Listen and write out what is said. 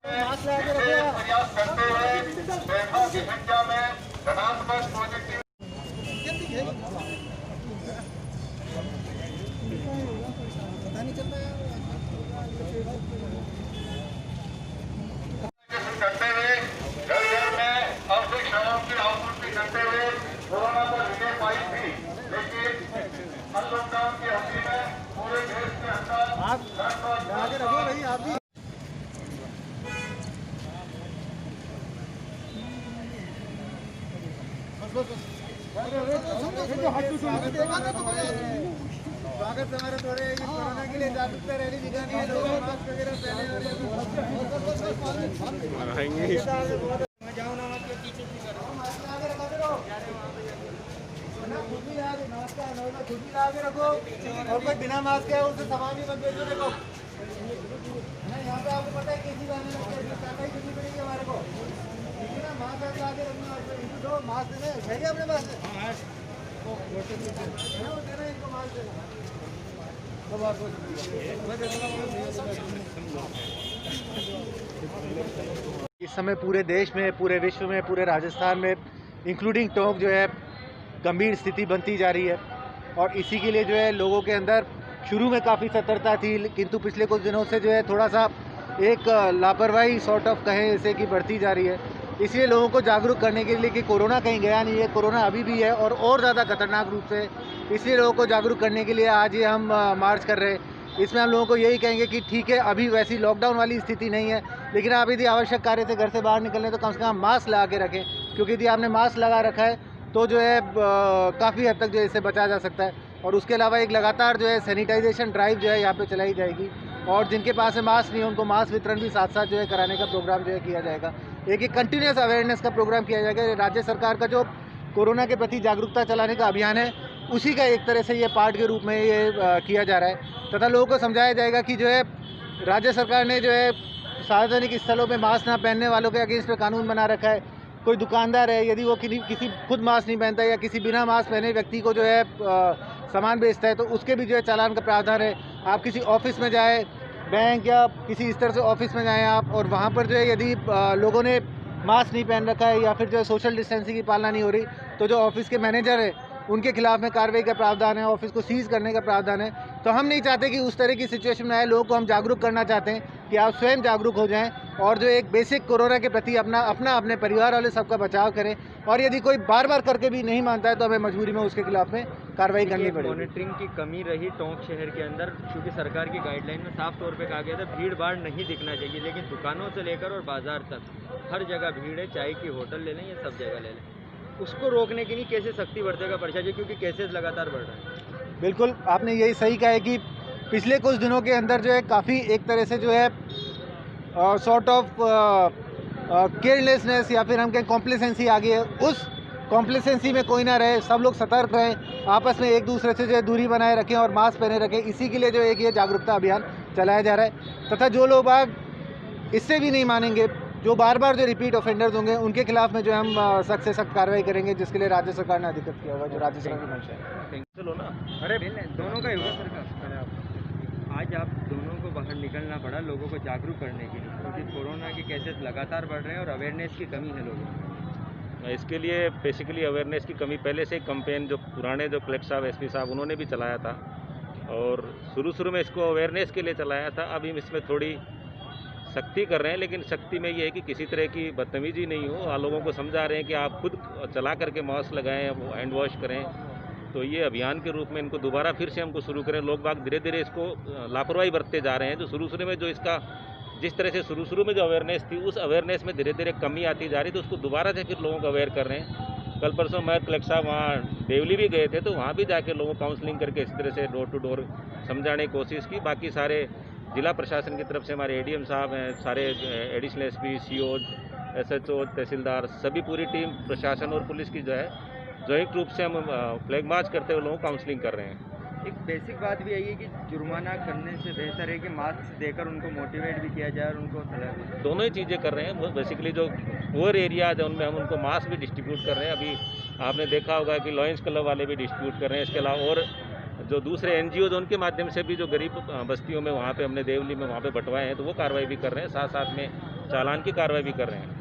प्रयास करते हुए पैसों की संख्या में धनात्मक पॉजिटिव करते हुए घर घर में आवश्यक सेवाओं की आपूर्ति करते हुए कोरोना पर विजय पाई थी। लेकिन लॉकडाउन की अवधि में पूरे देश के अंदर स्वागत हमारे थोड़े कोरोना के लिए जागरूकता रैली निकाली है, लोग मास्क वगैरह पहने मैं जाऊँ ना आपके पीछे नमस्कार खुद भी ला के रखो और कोई बिना मास्क है उससे सामान भी मत भेजो। देखो यहाँ पे आपको पता है कैसी लाने लगती है, सफाई करनी पड़ेगी हमारे को, ठीक है ना। मास्क ला के रखना, दो मास्क देना है क्या अपने पास इनको मास्क देना। इस समय पूरे देश में, पूरे विश्व में, पूरे राजस्थान में इंक्लूडिंग टोंक जो है गंभीर स्थिति बनती जा रही है। और इसी के लिए जो है लोगों के अंदर शुरू में काफ़ी सतर्कता थी, किंतु पिछले कुछ दिनों से जो है थोड़ा सा एक लापरवाही सॉर्ट ऑफ कहें जैसे कि बढ़ती जा रही है। इसलिए लोगों को जागरूक करने के लिए कि कोरोना कहीं गया नहीं है, कोरोना अभी भी है और ज़्यादा खतरनाक रूप से, इसलिए लोगों को जागरूक करने के लिए आज ये हम मार्च कर रहे हैं। इसमें हम लोगों को यही कहेंगे कि ठीक है अभी वैसी लॉकडाउन वाली स्थिति नहीं है, लेकिन आप यदि आवश्यक कार्य से घर से बाहर निकलें तो कम से कम मास्क लगा के रखें, क्योंकि यदि आपने मास्क लगा रखा है तो जो है काफ़ी हद तक जो है इससे बचा जा सकता है। और उसके अलावा एक लगातार जो है सैनिटाइजेशन ड्राइव जो है यहाँ पे चलाई जाएगी, और जिनके पास है मास्क नहीं उनको मास्क वितरण भी साथ साथ जो है कराने का प्रोग्राम जो है किया जाएगा। एक कंटिन्यूस अवेयरनेस का प्रोग्राम किया जाएगा। राज्य सरकार का जो कोरोना के प्रति जागरूकता चलाने का अभियान है उसी का एक तरह से ये पार्ट के रूप में ये किया जा रहा है, तथा लोगों को समझाया जाएगा कि जो है राज्य सरकार ने जो है सार्वजनिक स्थलों में मास्क ना पहनने वालों के अगेंस्ट में कानून बना रखा है। कोई दुकानदार है यदि वो किसी खुद मास्क नहीं पहनता या किसी बिना मास्क पहने व्यक्ति को जो है सामान बेचता है तो उसके भी जो है चालान का प्रावधान है। आप किसी ऑफिस में जाए, बैंक या किसी इस तरह से ऑफिस में जाएं आप, और वहाँ पर जो है यदि लोगों ने मास्क नहीं पहन रखा है या फिर जो है सोशल डिस्टेंसिंग की पालना नहीं हो रही तो जो ऑफिस के मैनेजर है उनके खिलाफ में कार्रवाई का प्रावधान है, ऑफिस को सीज करने का प्रावधान है। तो हम नहीं चाहते कि उस तरह की सिचुएशन में आए, लोगों को हम जागरूक करना चाहते हैं कि आप स्वयं जागरूक हो जाएं और जो एक बेसिक कोरोना के प्रति अपना अपने परिवार वाले सबका बचाव करें। और यदि कोई बार बार करके भी नहीं मानता है तो हमें मजबूरी में उसके खिलाफ में कार्रवाई करनी पड़ेगी। मॉनिटरिंग की कमी रही टोंक शहर के अंदर, क्योंकि सरकार की गाइडलाइन में साफ तौर पे कहा गया था भीड़ भाड़ नहीं दिखना चाहिए, लेकिन दुकानों से लेकर और बाजार तक हर जगह भीड़ है। चाय की होटल ले लें या सब जगह ले लें, उसको रोकने के लिए कैसे सख्ती बरतेगा प्रशासन, क्योंकि केसेस लगातार बढ़ रहे हैं। बिल्कुल आपने यही सही कहा है कि पिछले कुछ दिनों के अंदर जो है काफ़ी एक तरह से जो है सॉर्ट ऑफ केयरलेसनेस या फिर हम कहें कॉम्प्लेसेंसी आ गई है। उस कॉम्प्लेसेंसी में कोई ना रहे, सब लोग सतर्क रहें, आपस में एक दूसरे से जो है दूरी बनाए रखें और मास्क पहने रखें। इसी के लिए जो एक ये जागरूकता अभियान चलाया जा रहा है। तथा जो लोग बाग इससे भी नहीं मानेंगे, जो बार बार जो रिपीट ऑफेंडर्स होंगे उनके खिलाफ में जो हम सख्त से सख्त कार्रवाई करेंगे, जिसके लिए राज्य सरकार ने अधिकृत किया हुआ है, जो राज्य सरकार की मंशा है। चलो ना, अरे दोनों का ही होगा सरकार। आज आप दोनों को बाहर निकलना पड़ा लोगों को जागरूक करने के लिए, क्योंकि कोरोना के केसेस लगातार बढ़ रहे हैं और अवेयरनेस की कमी है लोगों में। इसके लिए बेसिकली अवेयरनेस की कमी, पहले से कैंपेन जो पुराने जो कलेक्टर साहब एसपी साहब उन्होंने भी चलाया था और शुरू में इसको अवेयरनेस के लिए चलाया था। अभी इसमें थोड़ी सख्ती कर रहे हैं, लेकिन सख्ती में ये है कि किसी तरह की बदतमीजी नहीं हो। लोगों को समझा रहे हैं कि आप खुद चला करके मास्क लगाएं, हैंड वॉश करें। तो ये अभियान के रूप में इनको दोबारा फिर से हमको शुरू करें। लोग बाग धीरे धीरे इसको लापरवाही बरतते जा रहे हैं। जो शुरू में जो इसका जिस तरह से शुरू में जो अवेयरनेस थी उस अवेयरनेस में धीरे धीरे कमी आती जा रही, तो उसको दोबारा से फिर लोगों को अवेयर कर रहे हैं। कल परसों मैं कलेक्टर साहब वहाँ देवली भी गए थे, तो वहाँ भी जाके लोगों को काउंसलिंग करके इस तरह से डोर टू डोर समझाने की कोशिश की। बाकी सारे जिला प्रशासन की तरफ से हमारे एडीएम साहब हैं, सारे एडिशनल एसपी, सीओ, एसएचओ, तहसीलदार, सभी पूरी टीम प्रशासन और पुलिस की जो है संयुक्त रूप से हम फ्लैग मार्च करते हुए लोगों को काउंसलिंग कर रहे हैं। एक बेसिक बात भी यही है कि जुर्माना करने से बेहतर है कि मास्क देकर उनको मोटिवेट भी किया जाए और उनको सलाह दी। दोनों ही चीज़ें कर रहे हैं। बेसिकली जो पुअर एरियाज है उनमें हम उनको मास्क भी डिस्ट्रीब्यूट कर रहे हैं। अभी आपने देखा होगा कि लॉयंस क्लब वाले भी डिस्ट्रीब्यूट कर रहे हैं। इसके अलावा और जो दूसरे एनजीओ उनके माध्यम से भी जो गरीब बस्तियों में वहाँ पे हमने देवली में वहाँ पे बंटवाए हैं, तो वो कार्रवाई भी कर रहे हैं। साथ साथ में चालान की कार्रवाई भी कर रहे हैं।